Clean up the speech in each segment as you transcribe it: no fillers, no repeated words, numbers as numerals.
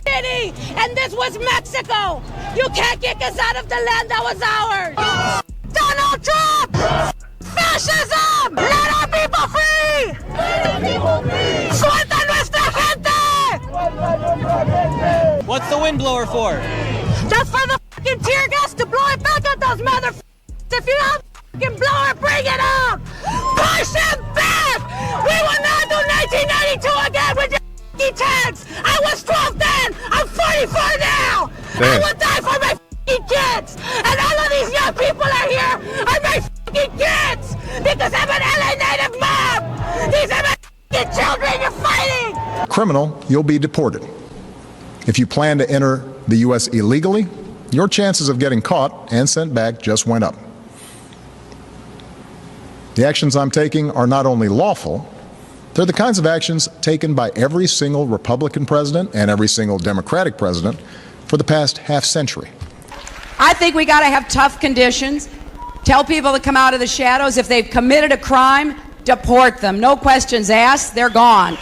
city, and this was Mexico. You can't kick us out of the land that was ours. Donald Trump! Fascism! Let our people free! ¡Suelta nuestra gente! What's the windblower for? Just for the fucking tear gas to blow it back at those motherfuckers. If you have a fucking blower, bring it up! Push them back! We will not do 1992 again with your fucking tanks! I was 12 then! I'm 44 now! I will die for my fucking kids! And all of these young people are here are my fucking kids! Because I'm an LA native mom! These are my fucking children you're fighting! Criminal, you'll be deported. If you plan to enter the U.S. illegally, your chances of getting caught and sent back just went up. The actions I'm taking are not only lawful, they're the kinds of actions taken by every single Republican president and every single Democratic president for the past half-century. I think we got to have tough conditions. Tell people to come out of the shadows. If they've committed a crime, deport them. No questions asked. They're gone.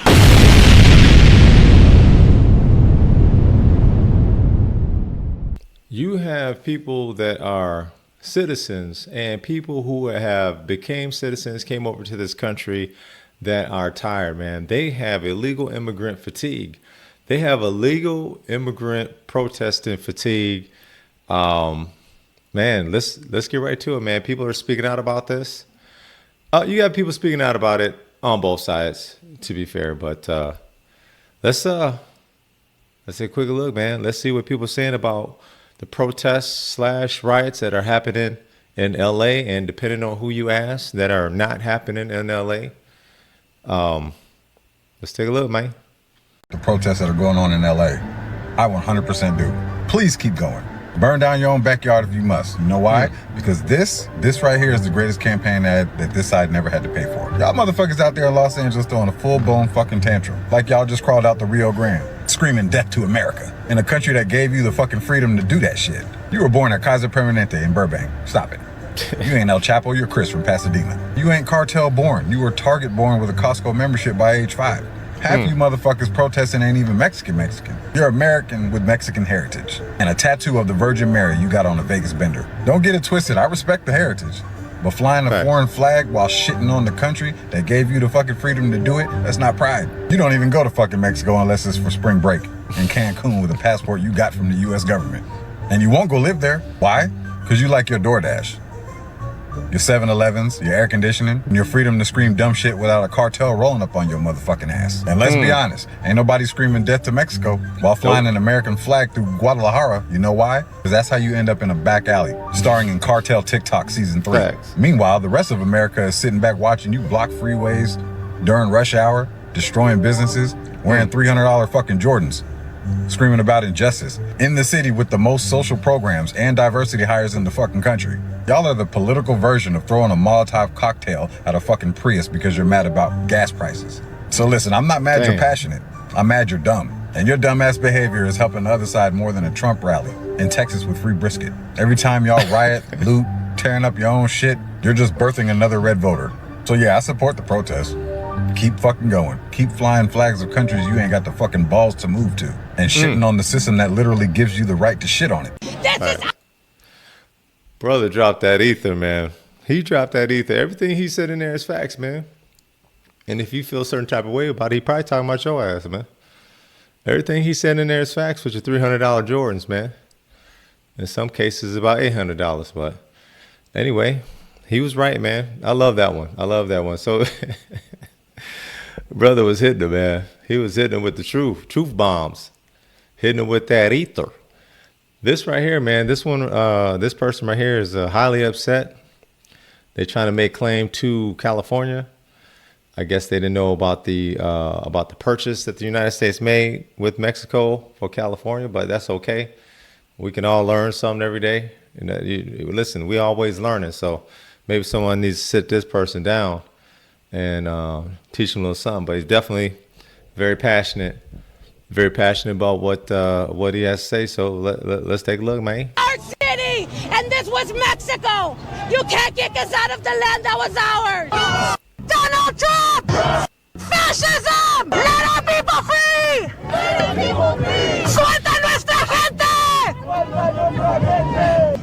You have people that are citizens and people who have became citizens, came over to this country that are tired, man. They have illegal immigrant fatigue. They have illegal immigrant protesting fatigue. Man, let's get right to it, man. People are speaking out about this. You have people speaking out about it on both sides, to be fair. But let's take a quick look, man. Let's see what people are saying about the protests / riots that are happening in LA, and depending on who you ask, that are not happening in LA. Let's take a look, man. The protests that are going on in LA, I 100% do. Please keep going. Burn down your own backyard if you must. You know why? Because this right here is the greatest campaign ad that this side never had to pay for. Y'all motherfuckers out there in Los Angeles throwing a full-blown fucking tantrum. Like y'all just crawled out the Rio Grande, screaming death to America, in a country that gave you the fucking freedom to do that shit. You were born at Kaiser Permanente in Burbank. Stop it. You ain't El Chapo, you're Chris from Pasadena. You ain't cartel born. You were Target born with a Costco membership by age 5. Half you motherfuckers protesting ain't even Mexican. You're American with Mexican heritage. And a tattoo of the Virgin Mary you got on a Vegas bender. Don't get it twisted, I respect the heritage. But flying a foreign flag while shitting on the country that gave you the fucking freedom to do it, that's not pride. You don't even go to fucking Mexico unless it's for spring break in Cancun with a passport you got from the US government. And you won't go live there. Why? Because you like your DoorDash, your 7-Elevens, your air conditioning, and your freedom to scream dumb shit without a cartel rolling up on your motherfucking ass. And let's be honest, ain't nobody screaming death to Mexico while flying an American flag through Guadalajara. You know why? Because that's how you end up in a back alley, starring in Cartel TikTok Season 3. Facts. Meanwhile, the rest of America is sitting back watching you block freeways during rush hour, destroying businesses, wearing $300 fucking Jordans, screaming about injustice, in the city with the most social programs and diversity hires in the fucking country. Y'all are the political version of throwing a Molotov cocktail at a fucking Prius because you're mad about gas prices. So listen, I'm not mad you're passionate. I'm mad you're dumb. And your dumbass behavior is helping the other side more than a Trump rally in Texas with free brisket. Every time y'all riot, loot, tearing up your own shit, you're just birthing another red voter. So yeah, I support the protest. Keep fucking going. Keep flying flags of countries you ain't got the fucking balls to move to. And shitting on the system that literally gives you the right to shit on it. Brother dropped that ether, man. He dropped that ether. Everything he said in there is facts, man. And if you feel a certain type of way about it, he probably talking about your ass, man. Everything he said in there is facts with your $300 Jordans, man. In some cases, about $800. But anyway, he was right, man. I love that one. I love that one. So brother was hitting him, man. He was hitting him with the truth bombs. Hitting him with that ether. This right here, man, this person right here is highly upset. They're trying to make claim to California. I guess they didn't know about the purchase that the United States made with Mexico for California, but that's okay. We can all learn something every day. Listen, we always learning, so maybe someone needs to sit this person down and teach them a little something. But he's definitely very passionate about what he has to say. So let's take a look, man. Our city, and this was Mexico. You can't kick us out of the land that was ours. Donald Trump! Fascism! Let our people free!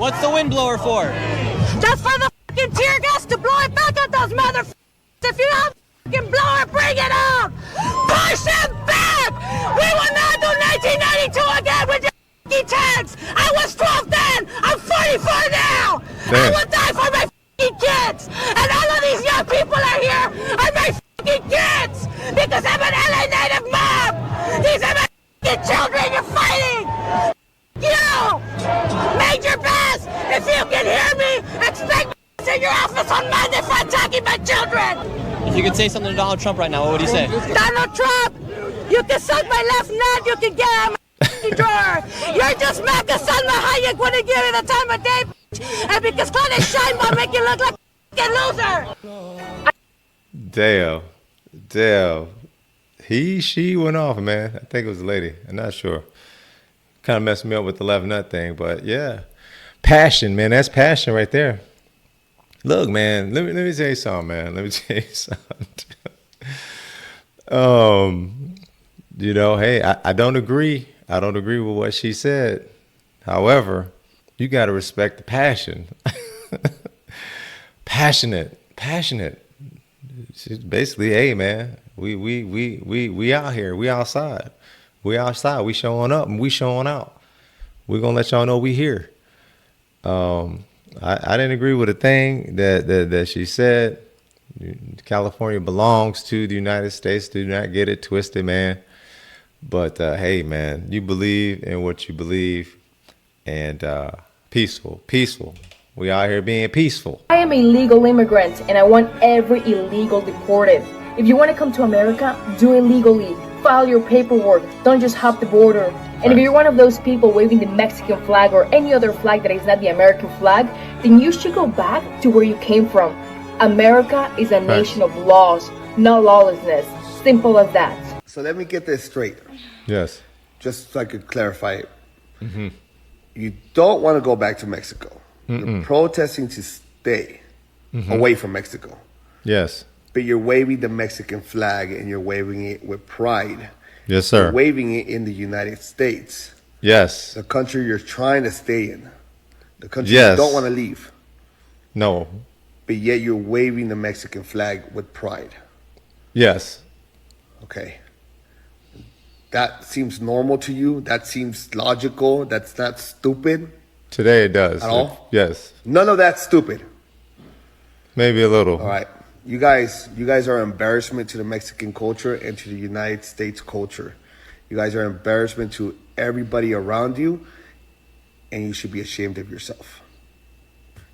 What's the windblower for? Just for the fucking tear gas to blow it back at those motherfuckers. If you have a fucking blower, bring it up. Push them back. We will not do 1992 again with your fucking tanks. I was 12 then. I'm 44 now. I will die for my fucking kids. And all of these young people are here are my fucking kids. Because I'm an LA native mom. These are my fucking children you're fighting. You. Major Bass, if you can hear me, expect me in your office on Monday for attacking my children. If you could say something to Donald Trump right now, what would you say? Donald Trump, you can suck my left nut, you can get out of my drawer. You're just Mecca Salma Hayek wouldn't give you the time of day, and because Claudia Sheinbaum make you look like a loser. Damn. She went off, man. I think it was a lady. I'm not sure. Kind of messed me up with the left nut thing, but yeah. Passion, man. That's passion right there. Look, man, let me tell you something, man. Let me tell you something. You know, hey, I don't agree. I don't agree with what she said. However, you got to respect the passion. Passionate. She's basically, hey, man, we out here. We outside. We outside. We showing up and we showing out. We're going to let y'all know we here. I didn't agree with a thing that she said. California belongs to the United States. Do not get it twisted, man. But hey, man, you believe in what you believe, and peaceful. We out here being peaceful. I am a legal immigrant, and I want every illegal deported. If you want to come to America, do it legally. File your paperwork. Don't just hop the border. And if you're one of those people waving the Mexican flag or any other flag that is not the American flag, then you should go back to where you came from. America is a nation of laws, not lawlessness. Simple as that. So let me get this straight. Yes. Just so I could clarify it. Mm-hmm. You don't want to go back to Mexico. You're protesting to stay away from Mexico. Yes. But you're waving the Mexican flag and you're waving it with pride. Yes, sir. You're waving it in the United States. Yes. The country you're trying to stay in. The country you don't want to leave. No. But yet you're waving the Mexican flag with pride. Yes. Okay. That seems normal to you? That seems logical? That's not stupid? Today it does. At all? Yes. None of that's stupid. Maybe a little. All right. You guys are an embarrassment to the Mexican culture and to the United States culture. You guys are an embarrassment to everybody around you, and you should be ashamed of yourself.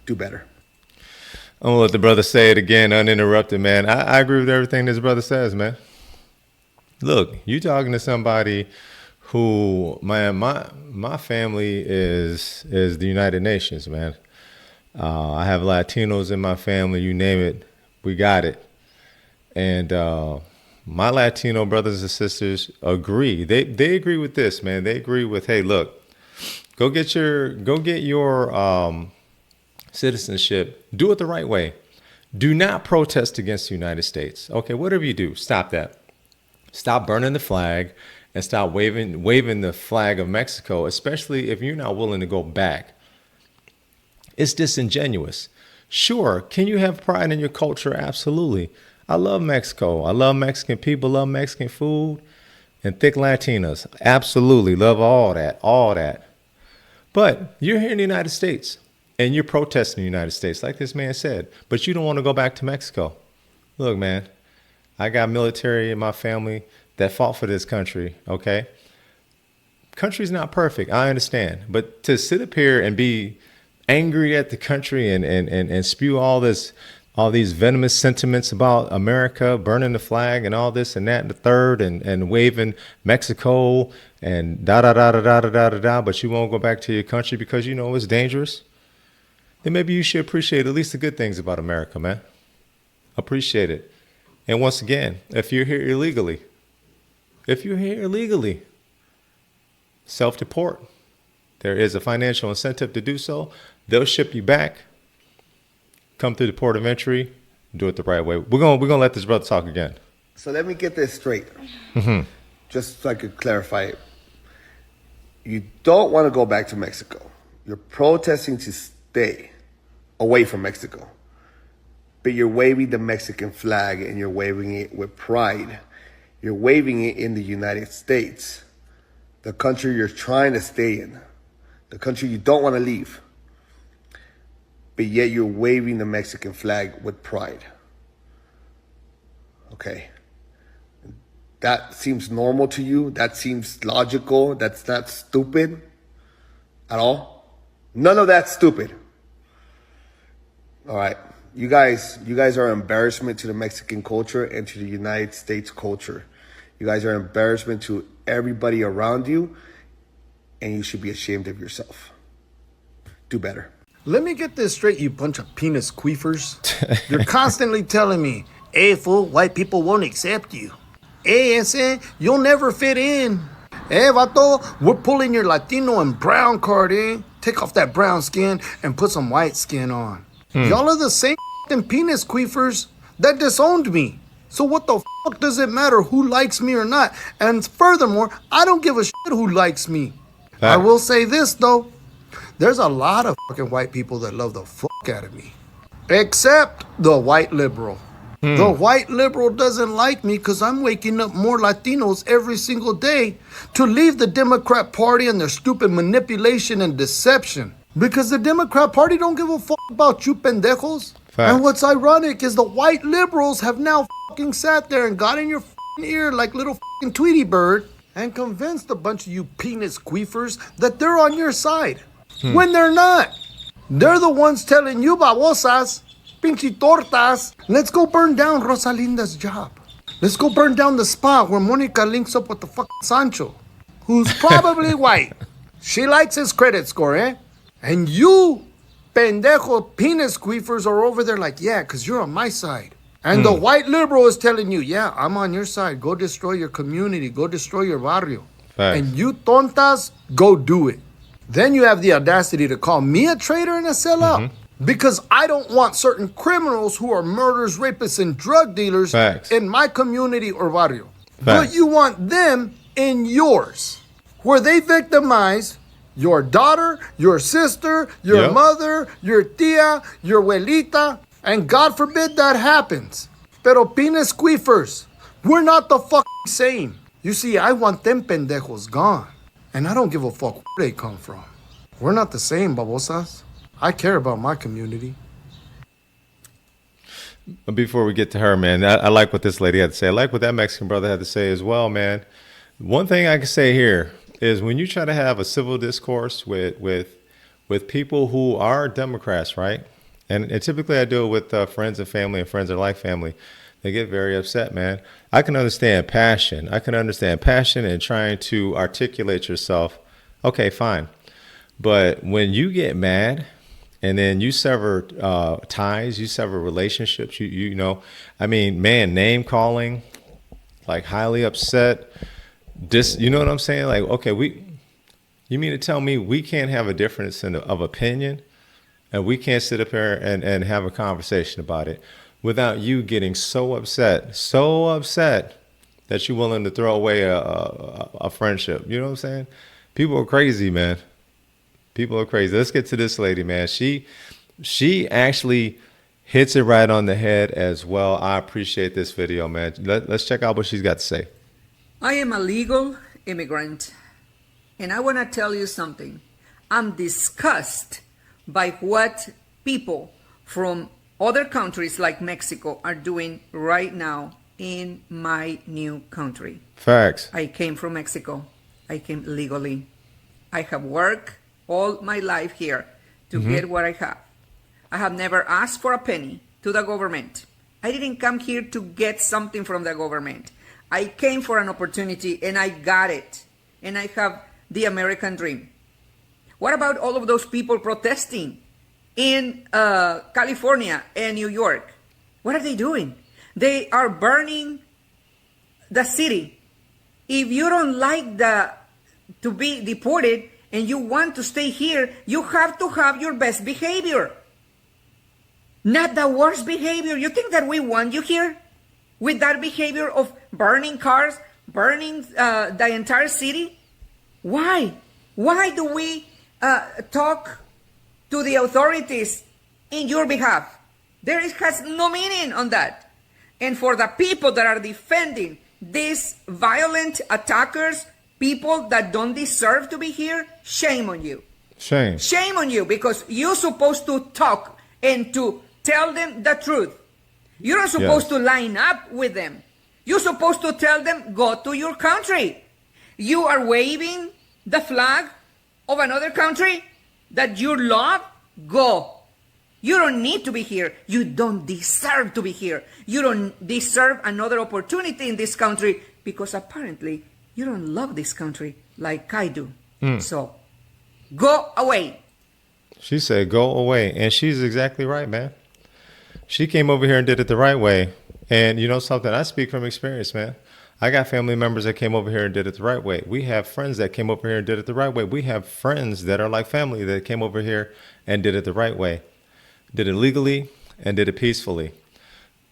Do better. I'm gonna let the brother say it again, uninterrupted, man. I agree with everything this brother says, man. Look, you talking to somebody who, man, my family is the United Nations, man. I have Latinos in my family, you name it. We got it. And my Latino brothers and sisters agree. They agree with this, man. They agree with, hey, look, go get your citizenship. Do it the right way. Do not protest against the United States. Okay, whatever you do, stop that. Stop burning the flag and stop waving the flag of Mexico, especially if you're not willing to go back. It's disingenuous. Sure, can you have pride in your culture? Absolutely. I love Mexico. I love Mexican people, love Mexican food, and thick Latinas. Absolutely, love all that. But you're here in the United States, and you're protesting the United States, like this man said, but you don't want to go back to Mexico. Look, man, I got military in my family that fought for this country, okay? Country's not perfect, I understand, but to sit up here and be angry at the country and spew all these venomous sentiments about America, burning the flag and all this and that and the third and waving Mexico and da, but you won't go back to your country because you know it's dangerous, then maybe you should appreciate at least the good things about America, man. Appreciate it. And once again, if you're here illegally, self-deport. There is a financial incentive to do so. They'll ship you back. Come through the port of entry. Do it the right way. We're gonna let this brother talk again. So let me get this straight. Just so I could clarify it. You don't want to go back to Mexico. You're protesting to stay away from Mexico. But you're waving the Mexican flag and you're waving it with pride. You're waving it in the United States, the country you're trying to stay in, the country you don't want to leave. But yet you're waving the Mexican flag with pride. Okay. That seems normal to you? That seems logical? That's not stupid at all? None of that's stupid. All right. You guys are an embarrassment to the Mexican culture and to the United States culture. You guys are an embarrassment to everybody around you, and you should be ashamed of yourself. Do better. Let me get this straight, you bunch of penis queefers. You're constantly telling me, hey, fool, white people won't accept you. Hey, ese, you'll never fit in. Hey, vato, we're pulling your Latino and brown card, eh? Take off that brown skin and put some white skin on. Y'all are the same penis queefers that disowned me. So what the fuck does it matter who likes me or not? And furthermore, I don't give a shit who likes me. I will say this, though. There's a lot of fucking white people that love the fuck out of me. Except the white liberal. The white liberal doesn't like me because I'm waking up more Latinos every single day to leave the Democrat Party and their stupid manipulation and deception. Because the Democrat Party don't give a fuck about you pendejos. Facts. And what's ironic is the white liberals have now fucking sat there and got in your fucking ear like little fucking Tweety Bird and convinced a bunch of you penis queefers that they're on your side. When they're not. They're the ones telling you babosas, pinche tortas, let's go burn down Rosalinda's job. Let's go burn down the spa where Monica links up with the fucking Sancho, who's probably white. She likes his credit score, eh? And you, pendejo penis queefers, are over there like, yeah, because you're on my side. And the white liberal is telling you, yeah, I'm on your side. Go destroy your community. Go destroy your barrio. Thanks. And you tontas, go do it. Then you have the audacity to call me a traitor and a sellout. Because I don't want certain criminals who are murderers, rapists, and drug dealers Facts. in my community or barrio. Facts. But you want them in yours, where they victimize your daughter, your sister, your Yep. mother, your tia, your abuelita, and God forbid that happens. Pero penis queefers, we're not the fucking same. You see, I want them pendejos gone. And I don't give a fuck where they come from. We're not the same, babosas. I care about my community. Before we get to her, man, I like what this lady had to say. I like what that Mexican brother had to say as well, man. One thing I can say here is when you try to have a civil discourse with people who are Democrats, right? And typically I do it with friends and family and friends that like family. They get very upset, man. I can understand passion. I can understand passion and trying to articulate yourself. Okay, fine. But when you get mad and then you sever ties, you sever relationships, you know, I mean, man, name calling, like highly upset. You know what I'm saying? Like, okay, you mean to tell me we can't have a difference of opinion and we can't sit up here and have a conversation about it without you getting so upset that you're willing to throw away a friendship. You know what I'm saying? People are crazy, man. People are crazy. Let's get to this lady, man. She actually hits it right on the head as well. I appreciate this video, man. Let's check out what she's got to say. I am a legal immigrant, and I want to tell you something. I'm disgusted by what people from other countries like Mexico are doing right now in my new country. Facts. I came from Mexico. I came legally. I have worked all my life here to get what I have. I have never asked for a penny to the government. I didn't come here to get something from the government. I came for an opportunity and I got it. And I have the American dream. What about all of those people protesting in California and New York? What are they doing? They are burning the city. If you don't like to be deported and you want to stay here, you have to have your best behavior. Not the worst behavior. You think that we want you here with that behavior of burning cars, burning the entire city? Why? Why do we talk to the authorities in your behalf. Has no meaning on that. And for the people that are defending these violent attackers, people that don't deserve to be here, shame on you. Shame. Shame on you, because you're supposed to talk and to tell them the truth. You're not supposed to line up with them. You're supposed to tell them, go to your country. You are waving the flag of another country that you love, go. You don't need to be here. You don't deserve to be here. You don't deserve another opportunity in this country because apparently you don't love this country like I do. So go away. She said, go away. And she's exactly right, man. She came over here and did it the right way. And you know something? I speak from experience, man. I got family members that came over here and did it the right way. We have friends that came over here and did it the right way. We have friends that are like family that came over here and did it the right way. Did it legally and did it peacefully.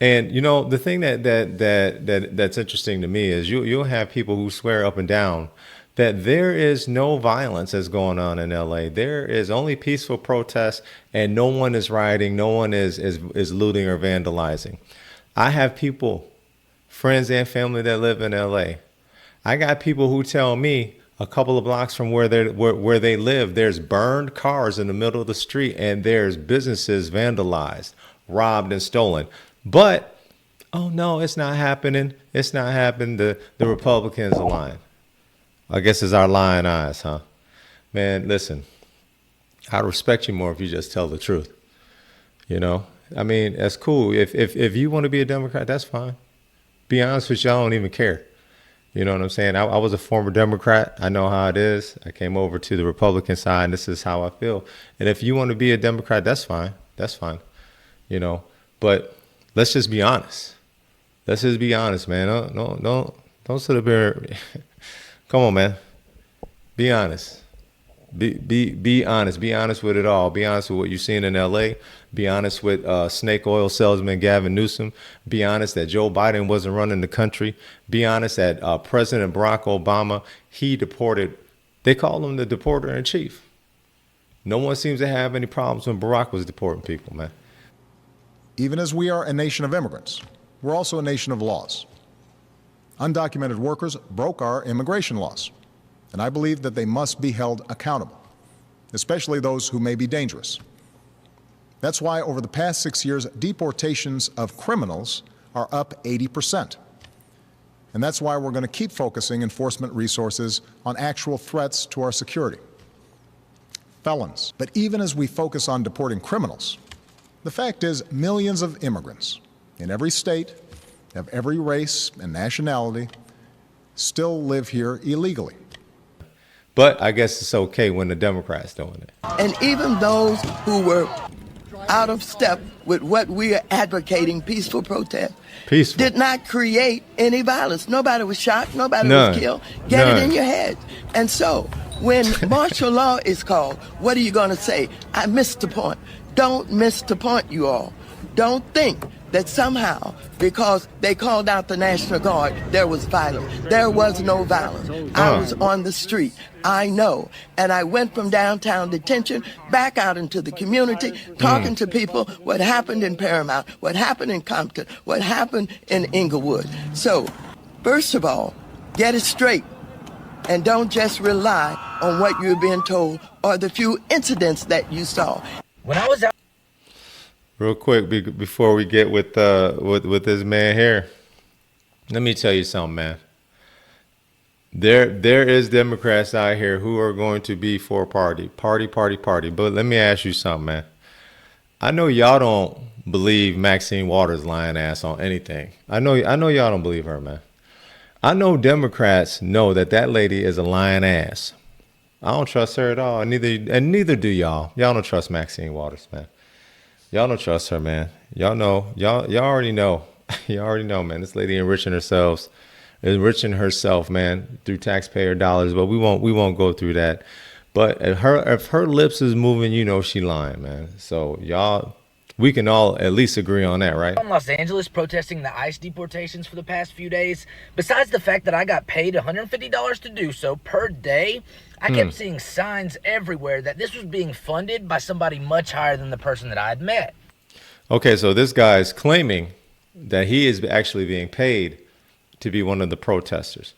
And you know, the thing that's interesting to me is you'll have people who swear up and down that there is no violence that's going on in LA. There is only peaceful protests and no one is rioting, no one is looting or vandalizing. I have people, friends and family that live in LA. I got people who tell me a couple of blocks from where they live, there's burned cars in the middle of the street and there's businesses vandalized, robbed and stolen. But, oh no, it's not happening. It's not happening. The Republicans are lying. I guess it's our lying eyes, huh? Man, listen, I'd respect you more if you just tell the truth. You know, I mean, that's cool. If you want to be a Democrat, that's fine. Be honest with you, I don't even care. You know what I'm saying? I was a former Democrat. I know how it is. I came over to the Republican side, and this is how I feel. And if you want to be a Democrat, that's fine. That's fine. You know, but let's just be honest. Let's just be honest, man. Don't sit up here. Come on, man. Be honest. Be honest. Be honest with it all. Be honest with what you're seeing in L.A. Be honest with snake oil salesman Gavin Newsom. Be honest that Joe Biden wasn't running the country. Be honest that President Barack Obama, he deported. They call him the deporter in chief. No one seems to have any problems when Barack was deporting people, man. Even as we are a nation of immigrants, we're also a nation of laws. Undocumented workers broke our immigration laws, and I believe that they must be held accountable, especially those who may be dangerous. That's why over the past 6 years, deportations of criminals are up 80%. And that's why we're going to keep focusing enforcement resources on actual threats to our security. Felons. But even as we focus on deporting criminals, the fact is millions of immigrants in every state, of every race and nationality, still live here illegally. But I guess it's okay when the Democrats doing it. And even those who were out of step with what we are advocating, peaceful protest, did not create any violence. Nobody was shot, nobody was killed. Get it in your head. And so when martial law is called, what are you going to say? I missed the point. Don't miss the point, you all. Don't think that somehow, because they called out the National Guard, there was violence. There was no violence. I was on the street. I know. And I went from downtown detention back out into the community, talking to people what happened in Paramount, what happened in Compton, what happened in Inglewood. So, first of all, get it straight. And don't just rely on what you're being told or the few incidents that you saw. When I was out. Real quick, before we get with this man here, let me tell you something, man. There is Democrats out here who are going to be for party. But let me ask you something, man. I know y'all don't believe Maxine Waters' lying ass on anything. I know y'all don't believe her, man. I know Democrats know that lady is a lying ass. I don't trust her at all, and neither do y'all. Y'all don't trust Maxine Waters, man. Y'all don't trust her, man. Y'all know. Y'all already know. You already know, man. This lady enriching herself, man, through taxpayer dollars. But we won't go through that. But if her lips is moving, you know she lying, man. So y'all We can all at least agree on that, right? In Los Angeles protesting the ICE deportations for the past few days, besides the fact that I got paid $150 to do so per day, I kept seeing signs everywhere that this was being funded by somebody much higher than the person that I had met. Okay, so this guy's claiming that he is actually being paid to be one of the protesters.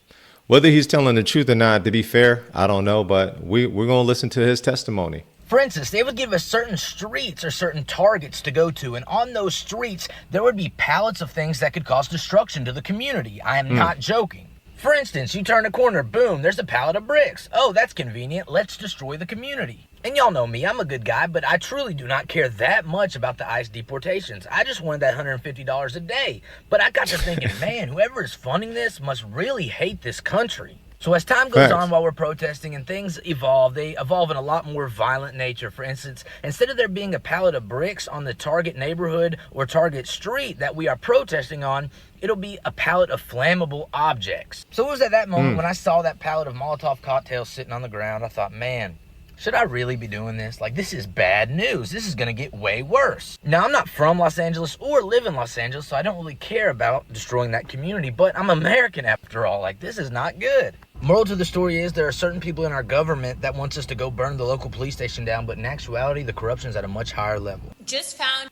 Whether he's telling the truth or not, to be fair, I don't know, but we're going to listen to his testimony. For instance, they would give us certain streets or certain targets to go to, and on those streets, there would be pallets of things that could cause destruction to the community. I am not joking. For instance, you turn a corner, boom, there's a pallet of bricks. Oh, that's convenient. Let's destroy the community. And y'all know me, I'm a good guy, but I truly do not care that much about the ICE deportations. I just wanted that $150 a day. But I got to thinking, man, whoever is funding this must really hate this country. So as time goes on while we're protesting and things evolve, they evolve in a lot more violent nature. For instance, instead of there being a pallet of bricks on the target neighborhood or target street that we are protesting on, it'll be a pallet of flammable objects. So it was at that moment when I saw that pallet of Molotov cocktails sitting on the ground, I thought, man, should I really be doing this? Like, this is bad news. This is going to get way worse. Now, I'm not from Los Angeles or live in Los Angeles, so I don't really care about destroying that community, but I'm American after all. Like, this is not good. Moral to the story is there are certain people in our government that wants us to go burn the local police station down, but in actuality, the corruption is at a much higher level. Just found.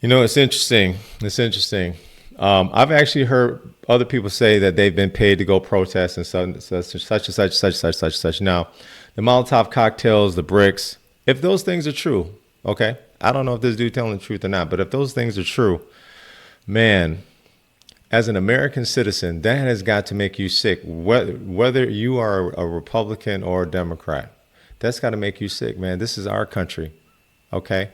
You know, it's interesting. It's interesting. I've actually heard other people say that they've been paid to go protest and such and such. Now, the Molotov cocktails, the bricks, if those things are true, okay, I don't know if this dude telling the truth or not, but if those things are true, man, as an American citizen, that has got to make you sick. Whether you are a Republican or a Democrat, that's got to make you sick, man. This is our country, okay?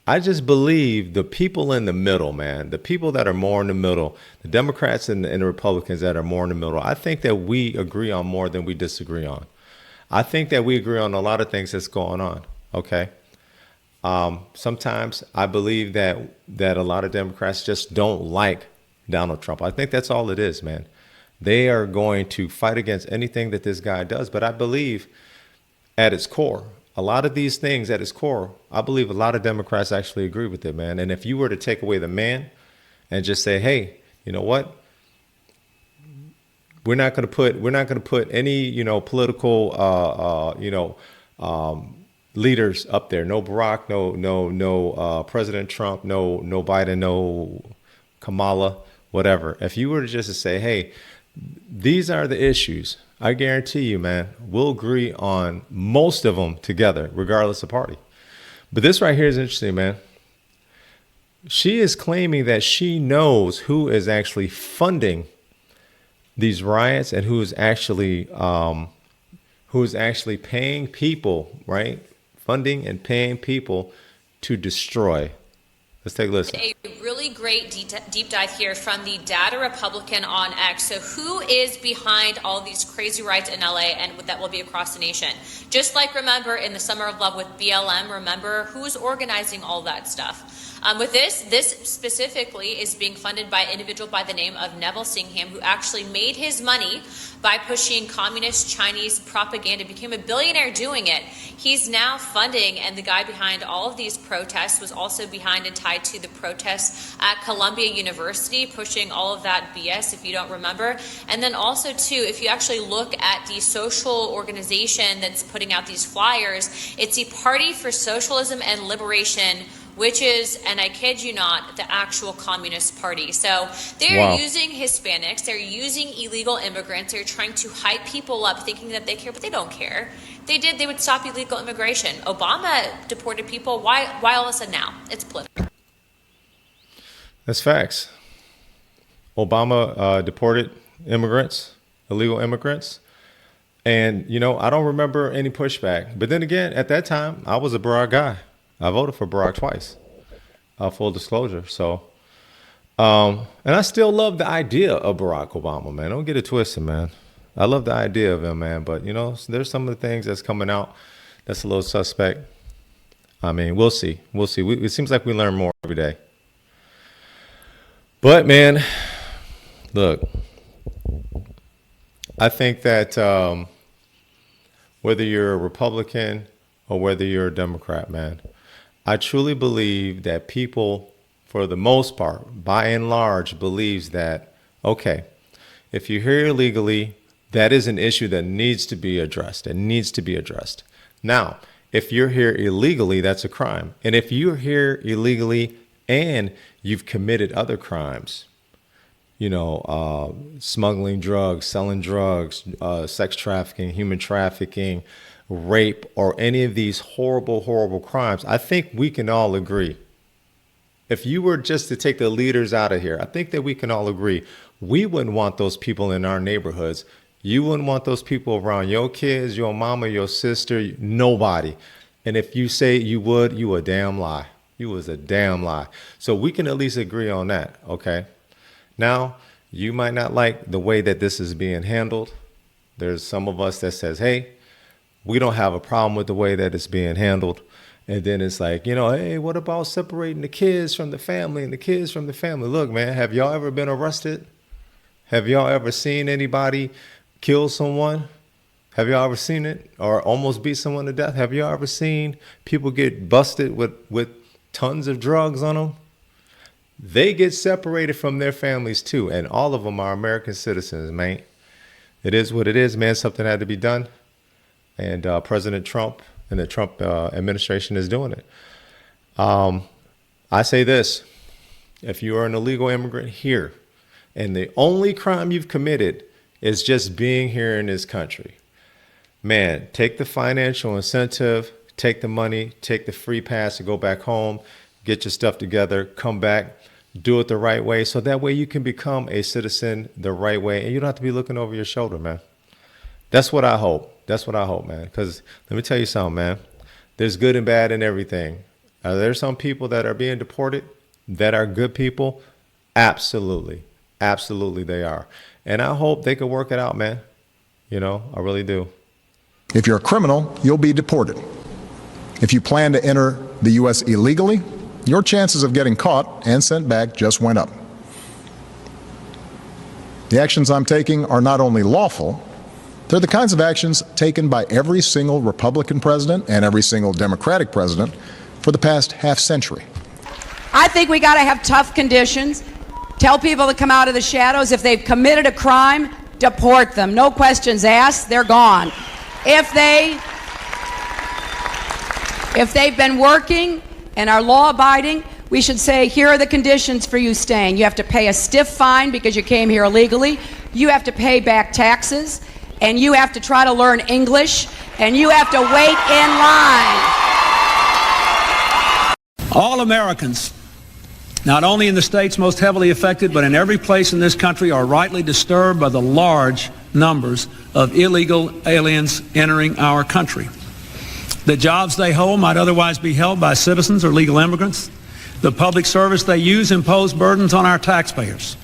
I just believe the people in the middle, man, the people that are more in the middle, the Democrats and the Republicans that are more in the middle, I think that we agree on more than we disagree on. I think that we agree on a lot of things that's going on, okay? Sometimes I believe that a lot of Democrats just don't like Donald Trump. I think that's all it is, man. They are going to fight against anything that this guy does. But I believe at its core, a lot of these things at its core, I believe a lot of Democrats actually agree with it, man. And if you were to take away the man and just say, hey, you know what? We're not going to put any, political, leaders up there. No Barack, no President Trump, no Biden, no Kamala, whatever. If you were to just say, hey, these are the issues, I guarantee you, man, we'll agree on most of them together, regardless of party. But this right here is interesting, man. She is claiming that she knows who is actually funding these riots and who is actually paying people, right? Funding and paying people to destroy. Let's take a listen. A really great deep dive here from the Data Republican on X. So who is behind all these crazy riots in LA and that will be across the nation? Just like remember in the Summer of Love with BLM, remember who's organizing all that stuff? With this specifically is being funded by an individual by the name of Neville Singham, who actually made his money by pushing communist Chinese propaganda, became a billionaire doing it. He's now funding, and the guy behind all of these protests was also behind and tied to the protests at Columbia University, pushing all of that BS, if you don't remember. And then also, too, if you actually look at the social organization that's putting out these flyers, it's the Party for Socialism and Liberation, which is, and I kid you not, the actual Communist Party. So they're using Hispanics, they're using illegal immigrants, they're trying to hype people up thinking that they care, but they don't care. They would stop illegal immigration. Obama deported people. Why all of a sudden now? It's political. That's facts. Obama deported immigrants, illegal immigrants. And, I don't remember any pushback. But then again, at that time, I was a Barack guy. I voted for Barack twice, full disclosure. So, and I still love the idea of Barack Obama, man. Don't get it twisted, man. I love the idea of him, man. But, there's some of the things that's coming out that's a little suspect. I mean, we'll see. We'll see. It seems like we learn more every day. But, man, look, I think that whether you're a Republican or whether you're a Democrat, man, I truly believe that people, for the most part, by and large, believes that, okay, if you're here illegally, that is an issue that needs to be addressed. It needs to be addressed. Now, if you're here illegally, that's a crime. And if you're here illegally and you've committed other crimes, smuggling drugs, selling drugs, sex trafficking, human trafficking, rape, or any of these horrible, horrible crimes, I think we can all agree. If you were just to take the leaders out of here, I think that we can all agree we wouldn't want those people in our neighborhoods. You wouldn't want those people around your kids, your mama, your sister, nobody. And if you say you would, you a damn lie. You was a damn lie. So we can at least agree on that, okay? Now, you might not like the way that this is being handled. There's some of us that says, hey, we don't have a problem with the way that it's being handled. And then it's like, hey, what about separating the kids from the family and the kids from the family? Look, man, have y'all ever been arrested? Have y'all ever seen anybody kill someone? Have y'all ever seen it? Or almost beat someone to death? Have y'all ever seen people get busted with tons of drugs on them? They get separated from their families too. And all of them are American citizens, man. It is what it is, man. Something had to be done. And President Trump and the Trump administration is doing it. I say this, if you are an illegal immigrant here and the only crime you've committed is just being here in this country, man, take the financial incentive, take the money, take the free pass to go back home, get your stuff together, come back, do it the right way. So that way you can become a citizen the right way and you don't have to be looking over your shoulder, man. That's what I hope. That's what I hope, man. Because let me tell you something, man. There's good and bad in everything. Are there some people that are being deported that are good people? Absolutely. Absolutely they are. And I hope they can work it out, man. I really do. If you're a criminal, you'll be deported. If you plan to enter the U.S. illegally, your chances of getting caught and sent back just went up. The actions I'm taking are not only lawful, they're the kinds of actions taken by every single Republican president and every single Democratic president for the past half century. I think we got to have tough conditions. Tell people to come out of the shadows. If they've committed a crime, deport them. No questions asked. They're gone. If they've been working and are law-abiding, we should say, here are the conditions for you staying. You have to pay a stiff fine because you came here illegally. You have to pay back taxes. And you have to try to learn English. And you have to wait in line. All Americans, not only in the states most heavily affected, but in every place in this country, are rightly disturbed by the large numbers of illegal aliens entering our country. The jobs they hold might otherwise be held by citizens or legal immigrants. The public service they use impose burdens on our taxpayers.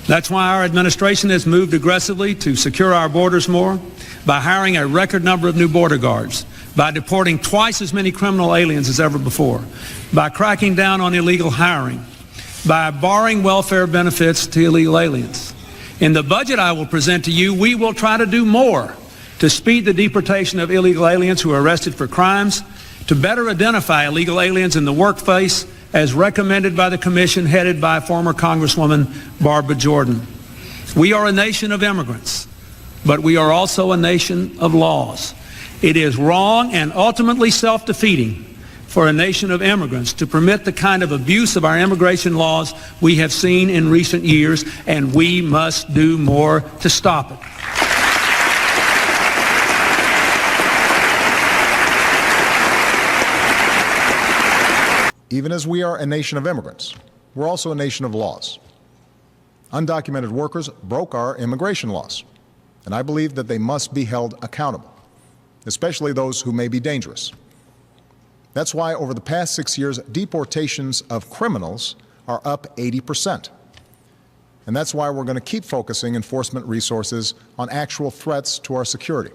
That's why our administration has moved aggressively to secure our borders more, by hiring a record number of new border guards, by deporting twice as many criminal aliens as ever before, by cracking down on illegal hiring, by barring welfare benefits to illegal aliens. In the budget I will present to you, we will try to do more to speed the deportation of illegal aliens who are arrested for crimes, to better identify illegal aliens in the workplace, as recommended by the commission headed by former Congresswoman Barbara Jordan. We are a nation of immigrants, but we are also a nation of laws. It is wrong and ultimately self-defeating for a nation of immigrants to permit the kind of abuse of our immigration laws we have seen in recent years, and we must do more to stop it. Even as we are a nation of immigrants, we're also a nation of laws. Undocumented workers broke our immigration laws, and I believe that they must be held accountable, especially those who may be dangerous. That's why over the past 6 years, deportations of criminals are up 80%. And that's why we're going to keep focusing enforcement resources on actual threats to our security.